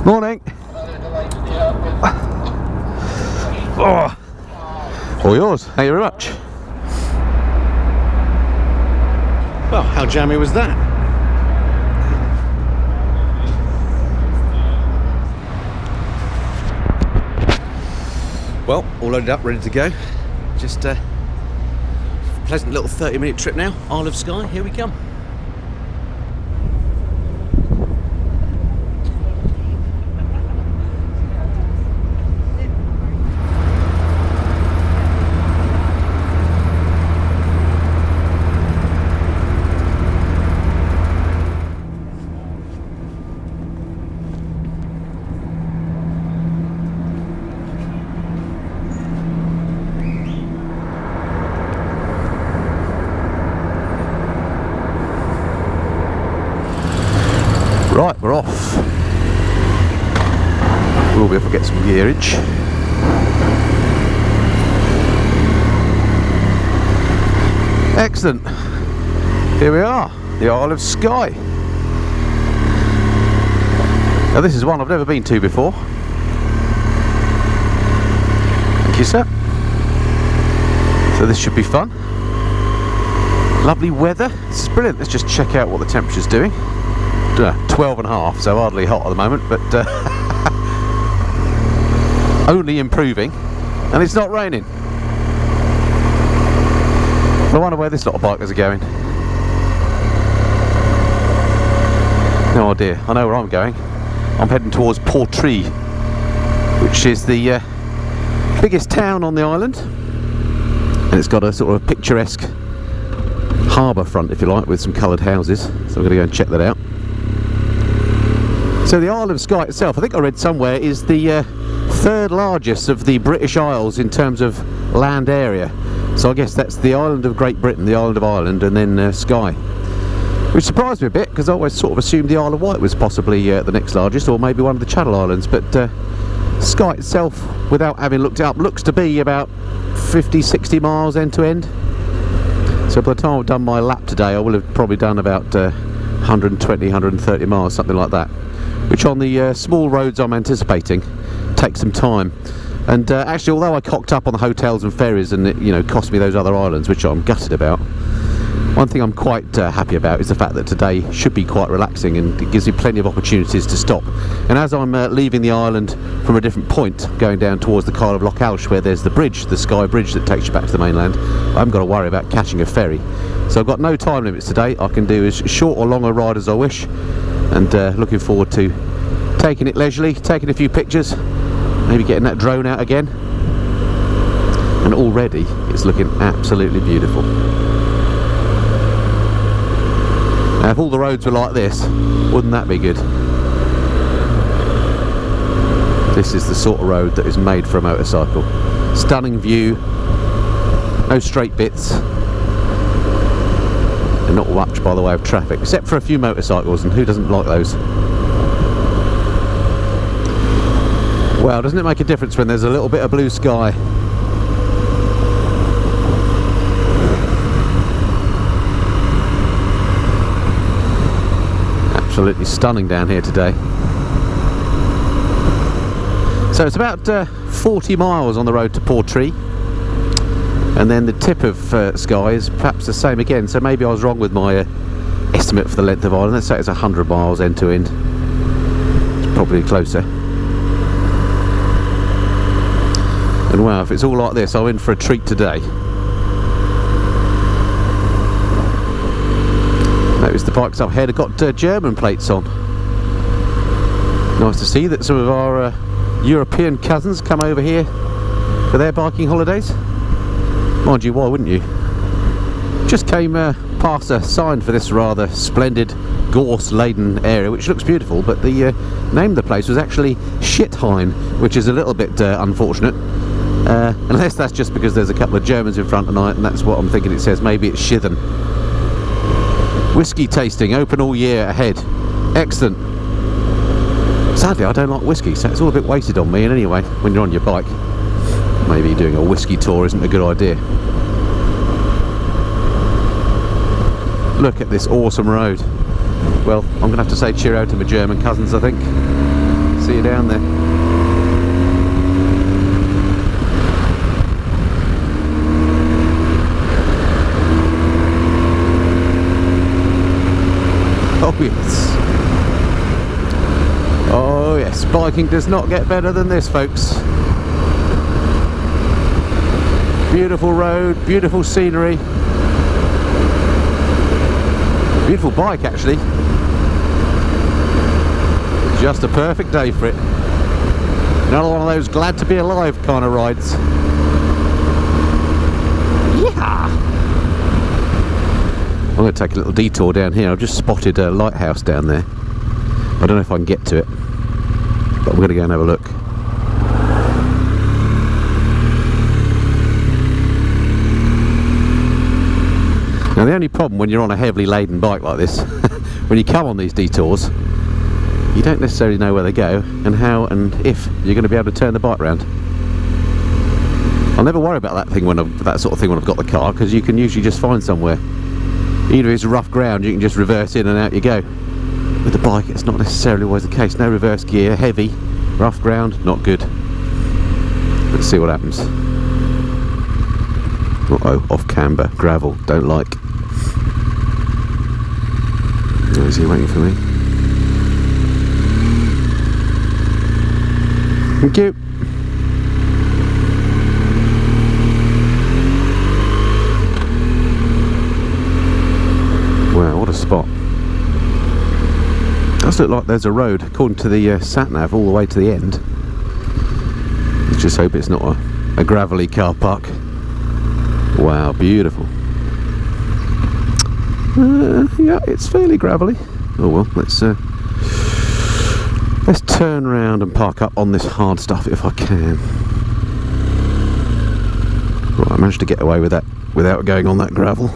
Morning. Oh, all yours. Thank you very much. Well, how jammy was that? Well, all loaded up, ready to go. Just a pleasant little 30-minute trip now. Isle of Skye, here we come. Right, we're off. We'll be able to get some gearage. Excellent. Here we are, the Isle of Skye. Now this is one I've never been to before. Thank you, sir. So this should be fun. Lovely weather. This is brilliant. Let's just check out what the temperature's doing. 12.5, so hardly hot at the moment, but only improving, and it's not raining. I wonder where this lot of bikers are going. No idea. I know where I'm going. I'm heading towards Portree, which is the biggest town on the island, and it's got a sort of picturesque harbour front, if you like, with some coloured houses, so I'm going to go and check that out. So the Isle of Skye itself, I think I read somewhere, is the third largest of the British Isles in terms of land area. So I guess that's the island of Great Britain, the island of Ireland, and then Skye. Which surprised me a bit, because I always sort of assumed the Isle of Wight was possibly the next largest, or maybe one of the Channel Islands. But Skye itself, without having looked it up, looks to be about 50-60 miles end to end. So by the time I've done my lap today, I will have probably done about 120-130 miles, something like that. Which on the small roads I'm anticipating takes some time. And actually, although I cocked up on the hotels and ferries and it, you know, cost me those other islands, which I'm gutted about, one thing I'm quite happy about is the fact that today should be quite relaxing and it gives me plenty of opportunities to stop. And as I'm leaving the island from a different point, going down towards the Isle of Loch Alsh, where there's the bridge, the Skye Bridge that takes you back to the mainland, I haven't got to worry about catching a ferry. So I've got no time limits today. I can do as short or long a ride as I wish, and looking forward to taking it leisurely, taking a few pictures, maybe getting that drone out again. And already it's looking absolutely beautiful. Now if all the roads were like this, wouldn't that be good? This is the sort of road that is made for a motorcycle. Stunning view, no straight bits, and not much by the way of traffic, except for a few motorcycles, and who doesn't like those? Well, doesn't it make a difference when there's a little bit of blue sky? Absolutely stunning down here today. So it's about 40 miles on the road to Portree, and then the tip of Skye is perhaps the same again, so maybe I was wrong with my estimate for the length of Ireland. Let's say it's 100 miles end to end. It's probably closer. And wow, if it's all like this, I'm in for a treat today. Notice the bikes up ahead have got German plates on. Nice to see that some of our European cousins come over here for their biking holidays. Mind you, why wouldn't you? Just came past a sign for this rather splendid gorse-laden area, which looks beautiful, but the name of the place was actually Schithain, which is a little bit unfortunate. Unless that's just because there's a couple of Germans in front tonight, and that's what I'm thinking it says. Maybe it's Schithen. Whiskey tasting, open all year ahead. Excellent. Sadly, I don't like whiskey, so it's all a bit wasted on me. And anyway, when you're on your bike, maybe doing a whiskey tour isn't a good idea. Look at this awesome road. Well, I'm going to have to say cheerio to my German cousins, I think. See you down there. Oh yes. Oh yes, biking does not get better than this, folks. Beautiful road, beautiful scenery. Beautiful bike, actually. Just a perfect day for it. Another one of those glad to be alive kind of rides. Yeah! I'm going to take a little detour down here. I've just spotted a lighthouse down there. I don't know if I can get to it, but I'm going to go and have a look. Now the only problem when you're on a heavily laden bike like this, when you come on these detours, you don't necessarily know where they go and how and if you're going to be able to turn the bike round. I'll never worry about that thing that sort of thing when I've got the car, because you can usually just find somewhere. Even if it's rough ground, you can just reverse in and out you go. With the bike, it's not necessarily always the case. No reverse gear, heavy, rough ground, not good. Let's see what happens. Uh-oh, off camber, gravel, don't like. Oh, is he waiting for me? Thank you. Wow, what a spot. Does look like there's a road, according to the sat-nav, all the way to the end. Let's just hope it's not a gravelly car park. Wow, beautiful. Yeah, it's fairly gravelly. Oh well, let's turn around and park up on this hard stuff if I can. Right, I managed to get away with that without going on that gravel.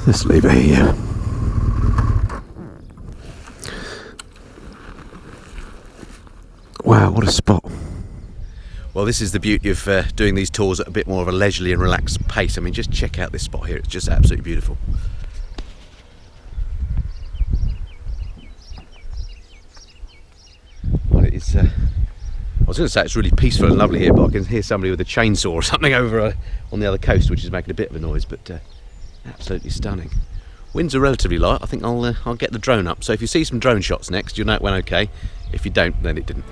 Let's leave it here. Wow, what a spot. Well, this is the beauty of doing these tours at a bit more of a leisurely and relaxed pace. I mean, just check out this spot here. It's just absolutely beautiful. Well, it is, I was going to say it's really peaceful and lovely here, but I can hear somebody with a chainsaw or something over on the other coast, which is making a bit of a noise, but absolutely stunning. Winds are relatively light. I think I'll get the drone up. So if you see some drone shots next, you'll know it went okay. If you don't, then it didn't.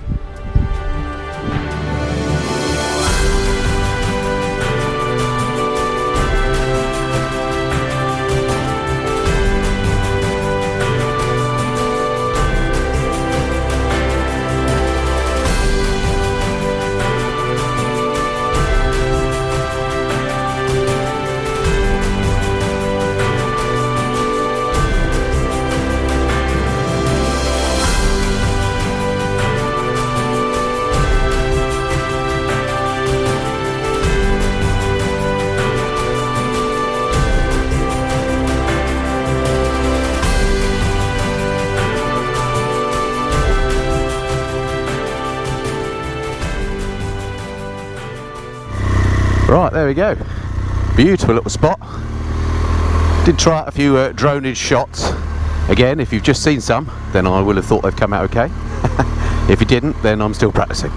Right, there we go. Beautiful little spot. Did try out a few dronage shots. Again, if you've just seen some, then I will have thought they've come out okay. If you didn't, then I'm still practicing.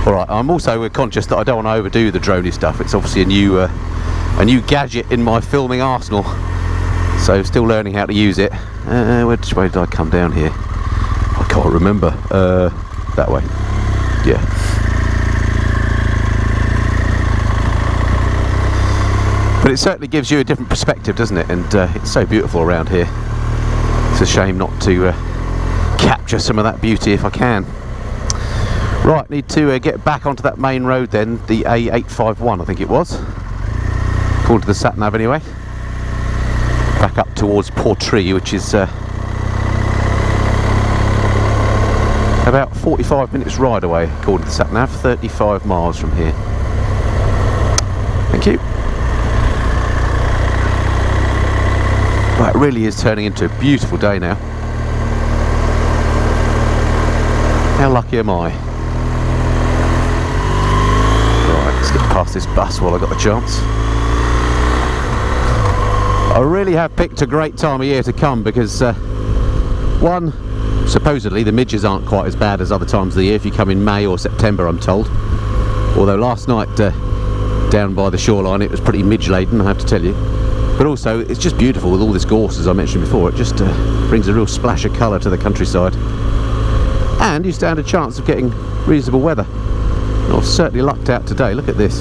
Alright, I'm also conscious that I don't want to overdo the droney stuff. It's obviously a new gadget in my filming arsenal. So still learning how to use it. Which way did I come down here? I can't remember. That way. Yeah. But it certainly gives you a different perspective, doesn't it? And it's so beautiful around here. It's a shame not to capture some of that beauty if I can. Right, need to get back onto that main road then, the A851 I think it was. According to the sat-nav anyway. Back up towards Portree, which is about 45 minutes ride away according to the sat-nav, 35 miles from here. Thank you. Well, it really is turning into a beautiful day now. How lucky am I? Right, let's get past this bus while I've got the chance. I really have picked a great time of year to come because One, supposedly the midges aren't quite as bad as other times of the year if you come in May or September, I'm told. Although last night down by the shoreline it was pretty midge laden, I have to tell you. But also it's just beautiful with all this gorse, as I mentioned before. It just brings a real splash of colour to the countryside. And you stand a chance of getting reasonable weather. And I've certainly lucked out today. Look at this.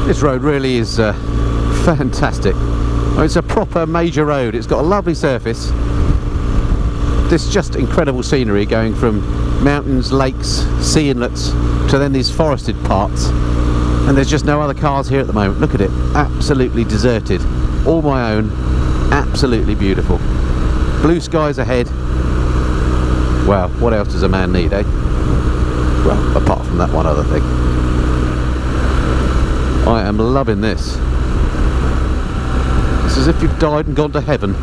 This road really is fantastic. I mean, it's a proper major road. It's got a lovely surface. This just incredible scenery going from mountains, lakes, sea inlets to then these forested parts. And there's just no other cars here at the moment. Look at it. Absolutely deserted. All my own. Absolutely beautiful. Blue skies ahead. Wow, what else does a man need, eh? Well, apart from that one other thing. I am loving this. It's as if you've died and gone to heaven.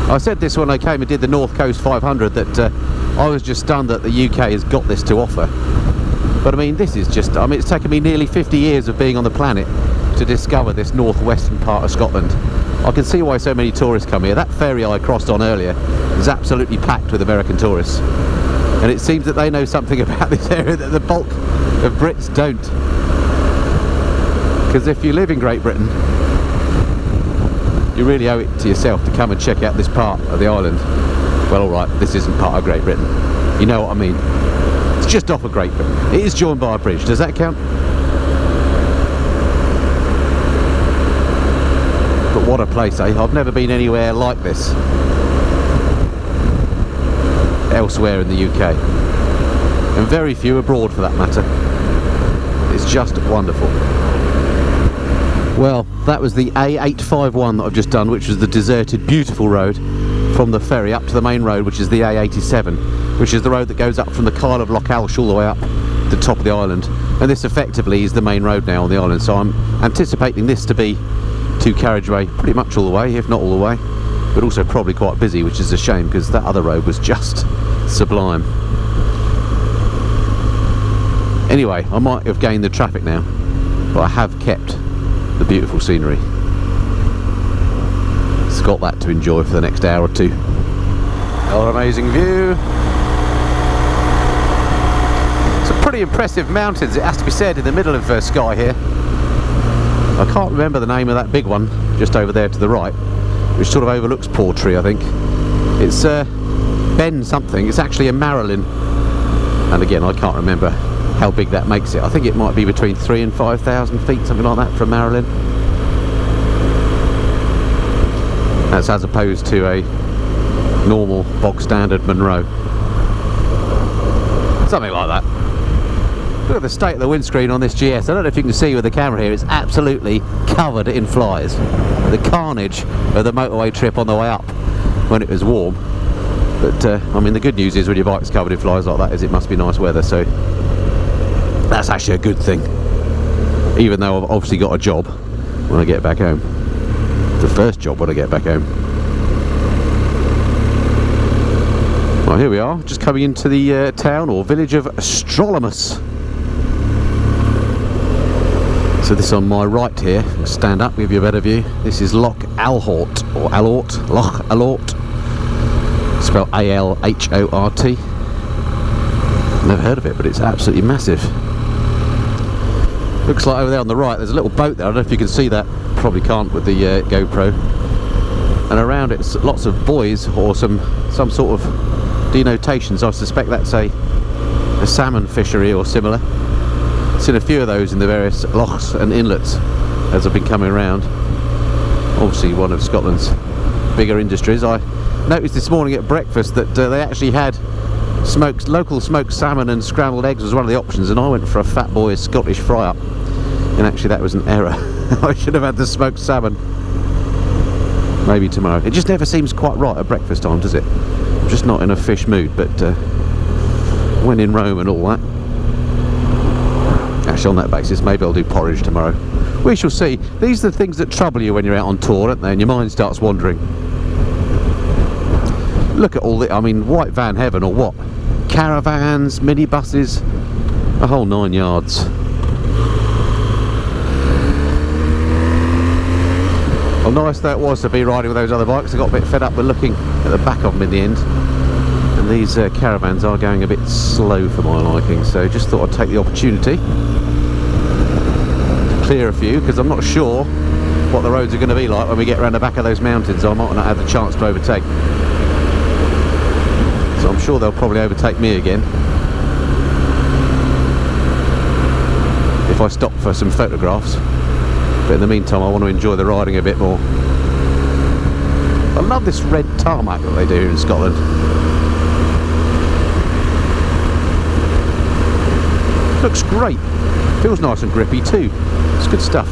I said this when I came and did the North Coast 500, that I was just stunned that the UK has got this to offer. But I mean, this is just, I mean, it's taken me nearly 50 years of being on the planet to discover this northwestern part of Scotland. I can see why so many tourists come here. That ferry I crossed on earlier is absolutely packed with American tourists. And it seems that they know something about this area that the bulk of Brits don't. Because if you live in Great Britain, you really owe it to yourself to come and check out this part of the island. Well, alright, this isn't part of Great Britain. You know what I mean. It's just off of Great Britain. It is joined by a bridge. Does that count? But what a place, eh? I've never been anywhere like this elsewhere in the UK. And very few abroad for that matter. It's just wonderful. Well, that was the A851 that I've just done, which was the deserted, beautiful road from the ferry up to the main road, which is the A87, which is the road that goes up from the Isle of Skye all the way up the top of the island. And this effectively is the main road now on the island, so I'm anticipating this to be two carriageway pretty much all the way, if not all the way, but also probably quite busy, which is a shame because that other road was just sublime. Anyway, I might have gained the traffic now, but I have kept the beautiful scenery. It's got that to enjoy for the next hour or two. Oh, amazing view. Some pretty impressive mountains, it has to be said, in the middle of Skye here. I can't remember the name of that big one just over there to the right, which sort of overlooks Portree, I think. It's Ben something. It's actually a Marilyn, and again I can't remember how big that makes it. I think it might be between 3,000 and 5,000 feet, something like that, from Marilyn. That's as opposed to a normal bog standard Monroe, something like that. Look at the state of the windscreen on this GS. I don't know if you can see with the camera here, it's absolutely covered in flies. The carnage of the motorway trip on the way up when it was warm. But I mean, the good news is when your bike's covered in flies like that is it must be nice weather, so that's actually a good thing. Even though I've obviously got a job when I get back home. The first job when I get back home. Well, here we are, just coming into the town or village of Strolamus. So this on my right here, stand up, give you a better view. This is Loch Alhort, or Alhort, Loch Alhort. Spelled A-L-H-O-R-T. Never heard of it, but it's absolutely massive. Looks like over there on the right, there's a little boat there. I don't know if you can see that. Probably can't with the GoPro. And around it's lots of buoys or some sort of denotations. I suspect that's a salmon fishery or similar. Seen a few of those in the various lochs and inlets as I've been coming around. Obviously one of Scotland's bigger industries. I noticed this morning at breakfast that they actually had local smoked salmon and scrambled eggs was one of the options, and I went for a fat boy's Scottish fry up, and actually that was an error. I should have had the smoked salmon. Maybe tomorrow. It just never seems quite right at breakfast time, does it? I'm just not in a fish mood, but when in Rome and all that. Actually, on that basis, maybe I'll do porridge tomorrow. We shall see. These are the things that trouble you when you're out on tour, aren't they? And your mind starts wandering. Look at all the, I mean, white van heaven or what? Caravans, minibuses, a whole 9 yards. Well, nice that was to be riding with those other bikes. I got a bit fed up with looking at the back of them in the end. And these caravans are going a bit slow for my liking, so just thought I'd take the opportunity to clear a few, because I'm not sure what the roads are going to be like when we get around the back of those mountains. I might not have the chance to overtake. So I'm sure they'll probably overtake me again if I stop for some photographs. But in the meantime, I want to enjoy the riding a bit more. I love this red tarmac that they do here in Scotland. Looks great. Feels nice and grippy too. It's good stuff.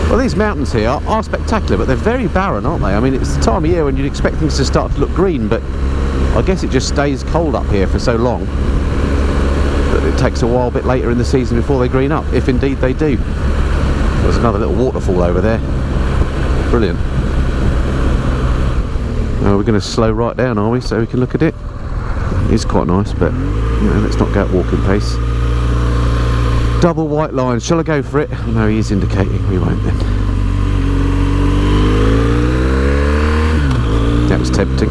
Well, these mountains here are spectacular, but they're very barren, aren't they? I mean, it's the time of year when you'd expect things to start to look green, but I guess it just stays cold up here for so long that it takes a while, a bit later in the season, before they green up, if indeed they do. There's another little waterfall over there. Brilliant. Now we're going to slow right down, are we, so we can look at it? It is quite nice, but you know, let's not go at walking pace. Double white lines. Shall I go for it? Oh, no, he is indicating. We won't then. That was tempting.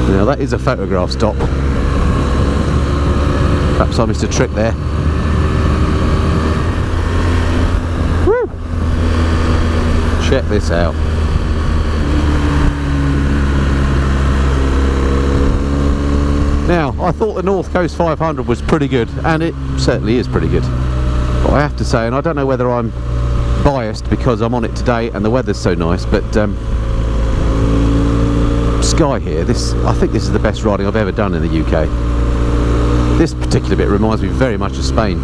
Now that is a photograph stop. Perhaps I missed a trick there. Woo! Check this out. Now, I thought the North Coast 500 was pretty good, and it certainly is pretty good. But I have to say, and I don't know whether I'm biased because I'm on it today and the weather's so nice, but Skye here, I think this is the best riding I've ever done in the UK. This particular bit reminds me very much of Spain.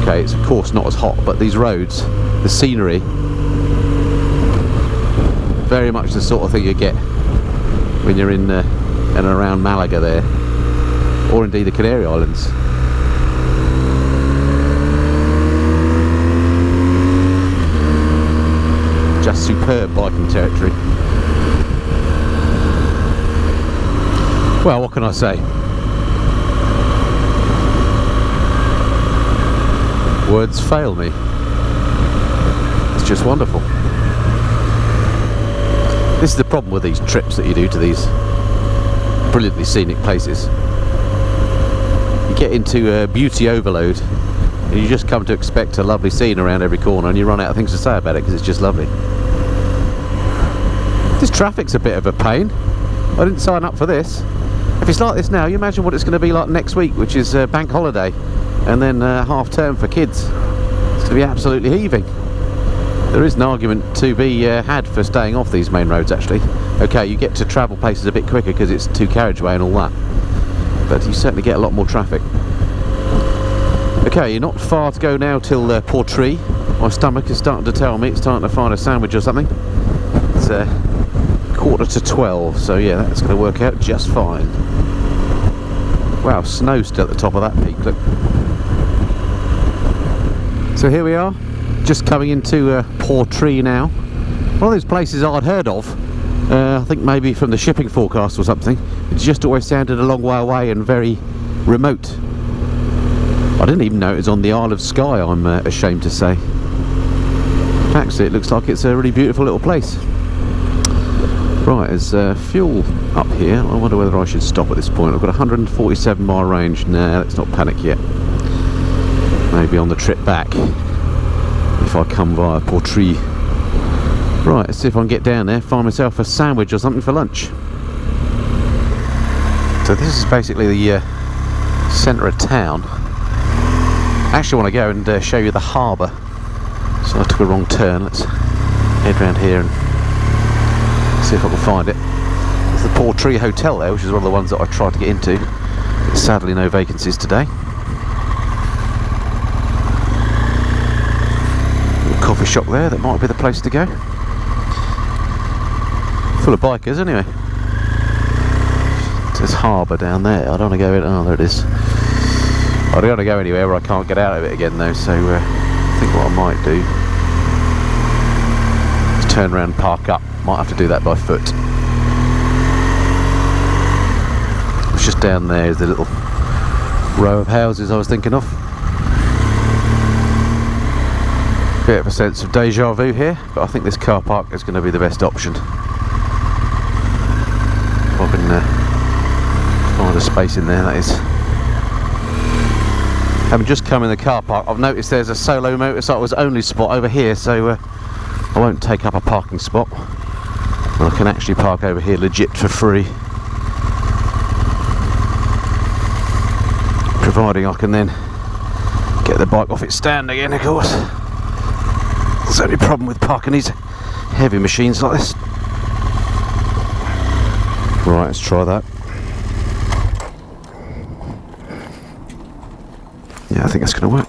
Okay, it's of course not as hot, but these roads, the scenery, very much the sort of thing you get when you're in and around Malaga there, or indeed the Canary Islands. Just superb biking territory. Well, what can I say? Words fail me. It's just wonderful. This is the problem with these trips that you do to these brilliantly scenic places. You get into beauty overload and you just come to expect a lovely scene around every corner, and you run out of things to say about it because it's just lovely. This traffic's a bit of a pain. I didn't sign up for this. If it's like this now, you imagine what it's going to be like next week, which is bank holiday and then half term for kids. It's going to be absolutely heaving. There is an argument to be had for staying off these main roads, actually. Okay, you get to travel places a bit quicker because it's two carriageway and all that, but you certainly get a lot more traffic. Okay, you're not far to go now till Portree. My stomach is starting to tell me it's time to find a sandwich or something. It's 11:45, so yeah, that's going to work out just fine. Wow, snow's still at the top of that peak, look. So here we are, just coming into Portree now. One of those places I'd heard of, I think maybe from the shipping forecast or something. It just always sounded a long way away and very remote. I didn't even know it was on the Isle of Skye, I'm ashamed to say. Actually, it looks like it's a really beautiful little place. Right, there's fuel up here. I wonder whether I should stop at this point. I've got a 147 mile range. Nah, let's not panic yet. Maybe on the trip back, if I come via Portree. Right, let's see if I can get down there, find myself a sandwich or something for lunch. So this is basically the centre of town. I actually want to go and show you the harbour. So I took a wrong turn. Let's head round here and see if I can find it. There's the Portree Hotel there, which is one of the ones that I tried to get into. But sadly no vacancies today. Little coffee shop there, that might be the place to go. Full of bikers anyway. There's harbour down there. I don't want to go in. Oh, there it is. I don't want to go anywhere where I can't get out of it again though, so I think what I might do is turn around and park up. Might have to do that by foot. It's just down there is the little row of houses I was thinking of. Bit of a sense of deja vu here, but I think this car park is going to be the best option. If I can find a space in there, that is. Having just come in the car park, I've noticed there's a solo motorcycles only spot over here, so I won't take up a parking spot. I can actually park over here legit for free, providing I can then get the bike off its stand again, of course. That's the only problem with parking these heavy machines like this. Right, let's try that. Yeah, I think that's going to work.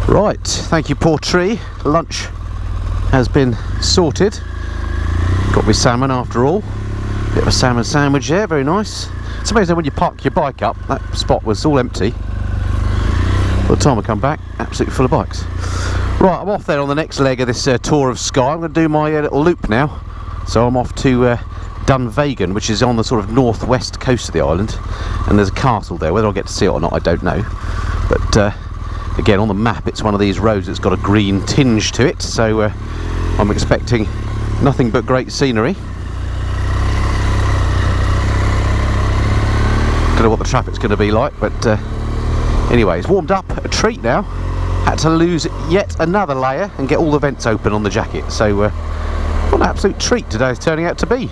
Right, thank you, poor tree. Lunch has been sorted. Got me salmon after all. Bit of a salmon sandwich there, very nice. It's amazing when you park your bike up, that spot was all empty. By the time I come back, absolutely full of bikes. Right, I'm off then on the next leg of this tour of Skye. I'm going to do my little loop now. So I'm off to Dunvegan, which is on the sort of northwest coast of the island. And there's a castle there. Whether I'll get to see it or not, I don't know. But again, on the map, it's one of these roads that's got a green tinge to it. So I'm expecting nothing but great scenery. Don't know what the traffic's going to be like, but anyway, it's warmed up, a treat now. Had to lose yet another layer and get all the vents open on the jacket, so what an absolute treat today's turning out to be.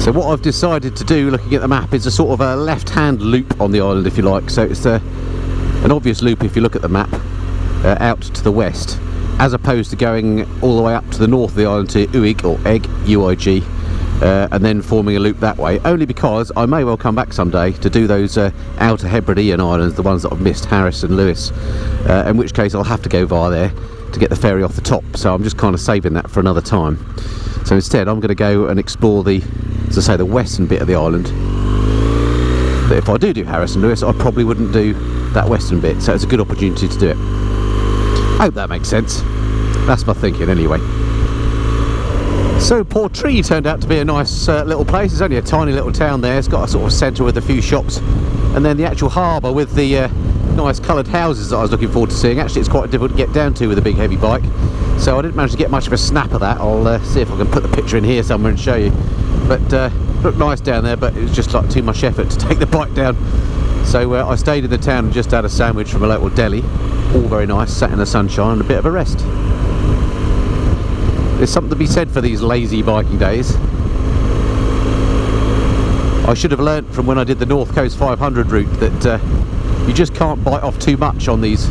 So what I've decided to do, looking at the map, is a sort of a left-hand loop on the island, if you like. So it's an obvious loop if you look at the map, out to the west, as opposed to going all the way up to the north of the island to Uig, or Egg, U-I-G, and then forming a loop that way, only because I may well come back someday to do those outer Hebridean islands, the ones that I've missed, Harris and Lewis, in which case I'll have to go via there to get the ferry off the top, so I'm just kind of saving that for another time. So instead I'm going to go and explore the, as I say, the western bit of the island. But if I do Harris and Lewis, I probably wouldn't do that western bit, so it's a good opportunity to do it. I hope that makes sense. That's my thinking anyway. So Portree turned out to be a nice little place. It's only a tiny little town there. It's got a sort of centre with a few shops, and then the actual harbour with the nice coloured houses that I was looking forward to seeing. Actually, it's quite difficult to get down to with a big heavy bike, so I didn't manage to get much of a snap of that. I'll see if I can put the picture in here somewhere and show you. But looked nice down there, but it was just like too much effort to take the bike down. So I stayed in the town and just had a sandwich from a local deli. All very nice, sat in the sunshine and a bit of a rest. There's something to be said for these lazy biking days. I should have learnt from when I did the North Coast 500 route that you just can't bite off too much on these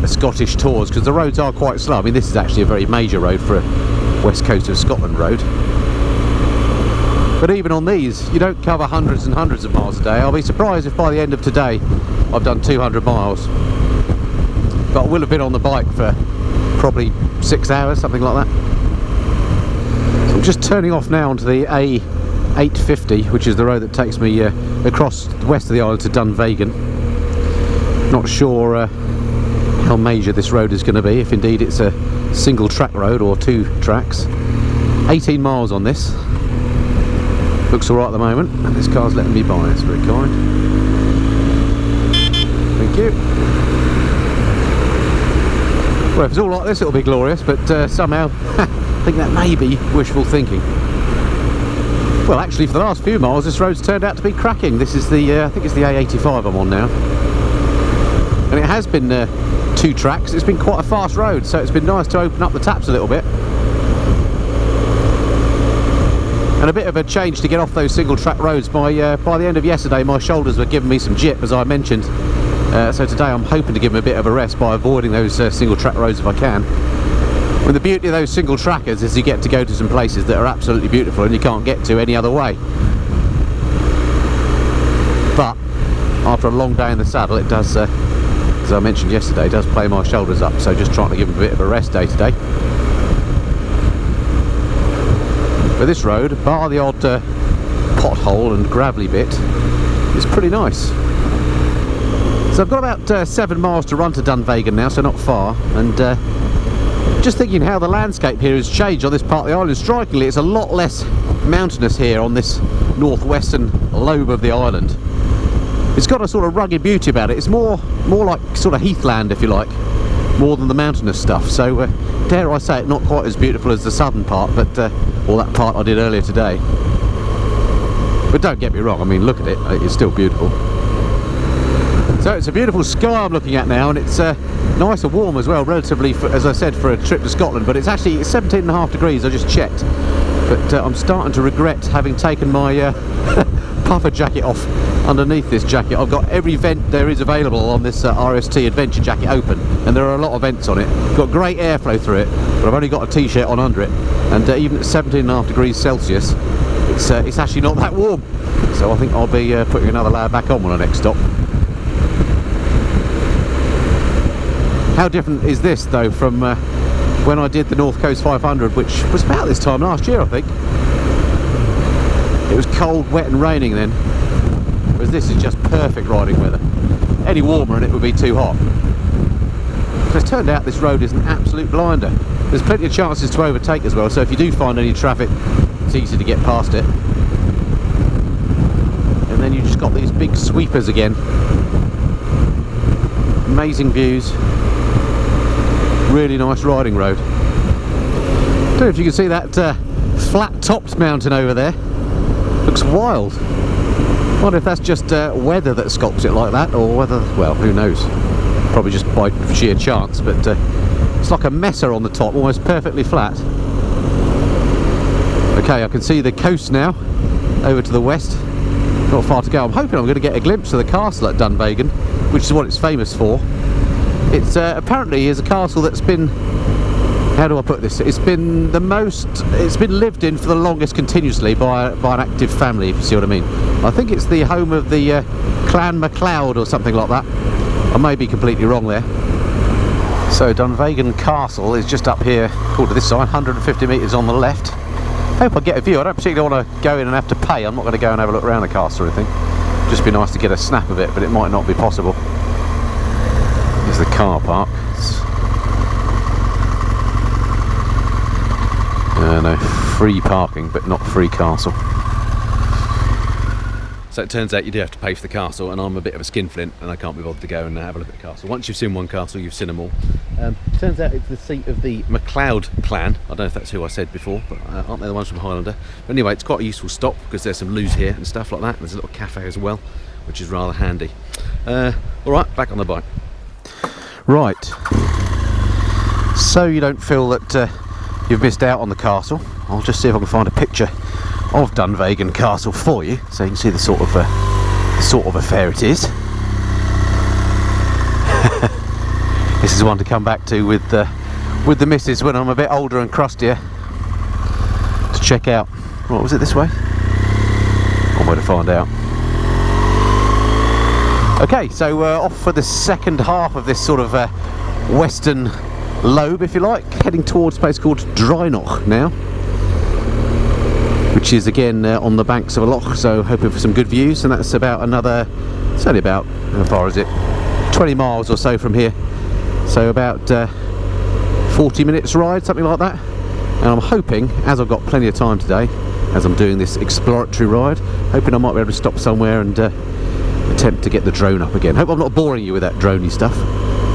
Scottish tours, because the roads are quite slow. I mean, this is actually a very major road for a West Coast of Scotland road. But even on these, you don't cover hundreds and hundreds of miles a day. I'll be surprised if by the end of today I've done 200 miles. But I will have been on the bike for probably 6 hours, something like that. So I'm just turning off now onto the A850, which is the road that takes me across the west of the island to Dunvegan. Not sure how major this road is going to be, if indeed it's a single track road or 2 tracks. 18 miles on this. Looks alright at the moment, and this car's letting me by. It's very kind. Thank you. Well, if it's all like this, it'll be glorious, but somehow I think that may be wishful thinking. Well, actually, for the last few miles, this road's turned out to be cracking. This is the, I think it's the A85 I'm on now. And it has been 2 tracks. It's been quite a fast road, so it's been nice to open up the taps a little bit. And a bit of a change to get off those single track roads. By the end of yesterday, my shoulders were giving me some jip, as I mentioned. So today I'm hoping to give them a bit of a rest by avoiding those single track roads if I can. I mean, the beauty of those single trackers is you get to go to some places that are absolutely beautiful and you can't get to any other way. But after a long day in the saddle, it does, as I mentioned yesterday, it does play my shoulders up. So just trying to give them a bit of a rest day today. But this road, bar the odd pothole and gravelly bit, is pretty nice. So I've got about 7 miles to run to Dunvegan now, so not far, and Just thinking how the landscape here has changed on this part of the island. Strikingly, it's a lot less mountainous here on this northwestern lobe of the island. It's got a sort of rugged beauty about it. It's more like sort of heathland, if you like, more than the mountainous stuff. So dare I say it, not quite as beautiful as the southern part, but or that part I did earlier today. But don't get me wrong, I mean, look at it, it's still beautiful. So it's a beautiful sky I'm looking at now, and it's nice and warm as well, relatively, as I said, for a trip to Scotland. But it's actually 17.5 degrees, I just checked. But I'm starting to regret having taken my puffer jacket off underneath this jacket. I've got every vent there is available on this RST Adventure jacket open, and there are a lot of vents on it. Got great airflow through it, but I've only got a t-shirt on under it, and even at 17.5 degrees Celsius, it's actually not that warm. So I think I'll be putting another layer back on when I next stop. How different is this though from when I did the North Coast 500, which was about this time last year, I think. It was cold, wet and raining then, whereas this is just perfect riding weather. Any warmer and it would be too hot. So it's turned out this road is an absolute blinder. There's plenty of chances to overtake as well, so if you do find any traffic, it's easy to get past it. And then you just got these big sweepers again. Amazing views. Really nice riding road. Don't know if you can see that flat-topped mountain over there. Looks wild. Wonder if that's just weather that sculpts it like that, or whether, well, who knows. Probably just by sheer chance, but it's like a messer on the top, almost perfectly flat. Okay, I can see the coast now, over to the west. Not far to go. I'm hoping I'm going to get a glimpse of the castle at Dunvegan, which is what it's famous for. It's apparently is a castle that's been, how do I put this? It's been lived in for the longest continuously by an active family, if you see what I mean. I think it's the home of the Clan MacLeod or something like that. I may be completely wrong there. So Dunvegan Castle is just up here, called to this side, 150 metres on the left. Hope I get a view. I don't particularly want to go in and have to pay. I'm not going to go and have a look around the castle or anything. Just be nice to get a snap of it, but it might not be possible. There's the car park. No, free parking, but not free castle. So it turns out you do have to pay for the castle, and I'm a bit of a skinflint and I can't be bothered to go and have a look at the castle. Once you've seen one castle, you've seen them all. Turns out it's the seat of the MacLeod clan. I don't know if that's who I said before, but aren't they the ones from Highlander? But anyway, it's quite a useful stop because there's some loos here and stuff like that. There's a little cafe as well, which is rather handy. Alright, back on the bike. Right, so you don't feel that you've missed out on the castle. I'll just see if I can find a picture of Dunvegan Castle for you, so you can see the sort of affair it is. This is one to come back to with the missus when I'm a bit older and crustier to check out. What was it, this way? One way to find out. Okay, so off for the second half of this sort of western lobe, if you like, heading towards a place called Drynach now, which is again on the banks of a loch, so hoping for some good views. And that's about another, it's only about, how far is it, 20 miles or so from here, so about 40 minutes ride, something like that. And I'm hoping, as I've got plenty of time today, as I'm doing this exploratory ride, hoping I might be able to stop somewhere and attempt to get the drone up again. Hope I'm not boring you with that droney stuff.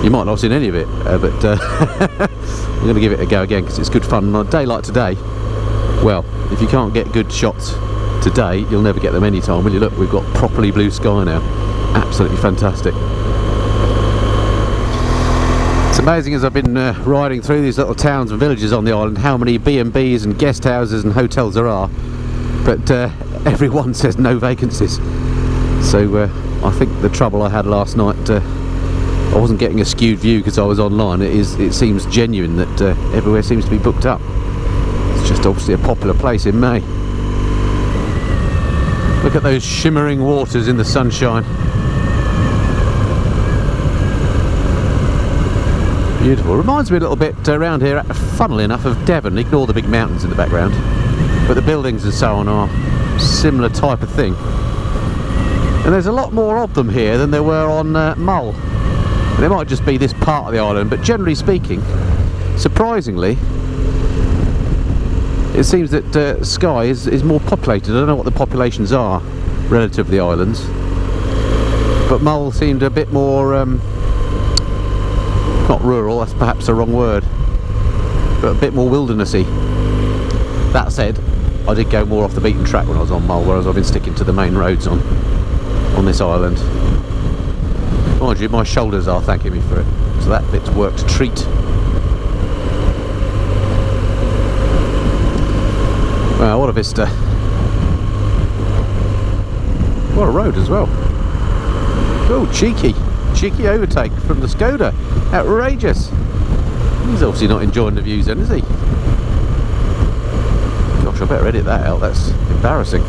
You might not have seen any of it, but I'm going to give it a go again because it's good fun on a day like today. Well, if you can't get good shots today, you'll never get them any time, will you? Look, we've got properly blue sky now. Absolutely fantastic. It's amazing as I've been riding through these little towns and villages on the island, how many B&Bs and guest houses and hotels there are, but everyone says no vacancies. So I think the trouble I had last night, I wasn't getting a skewed view because I was online. It seems genuine that everywhere seems to be booked up. It's just obviously a popular place in May. Look at those shimmering waters in the sunshine. Beautiful. Reminds me a little bit around here, funnily enough, of Devon. Ignore the big mountains in the background, but the buildings and so on are similar type of thing. And there's a lot more of them here than there were on Mull. They might just be this part of the island, but generally speaking, surprisingly, it seems that Skye is more populated. I don't know what the populations are relative to the islands, but Mull seemed a bit more, not rural, that's perhaps the wrong word, but a bit more wildernessy. That said, I did go more off the beaten track when I was on Mull, whereas I've been sticking to the main roads on this island. Mind you, my shoulders are thanking me for it, so that bit's worked a treat. Wow, what a vista. What a road as well. Oh, cheeky overtake from the Skoda. Outrageous. He's obviously not enjoying the views then, is he? Gosh, I better edit that out, that's embarrassing.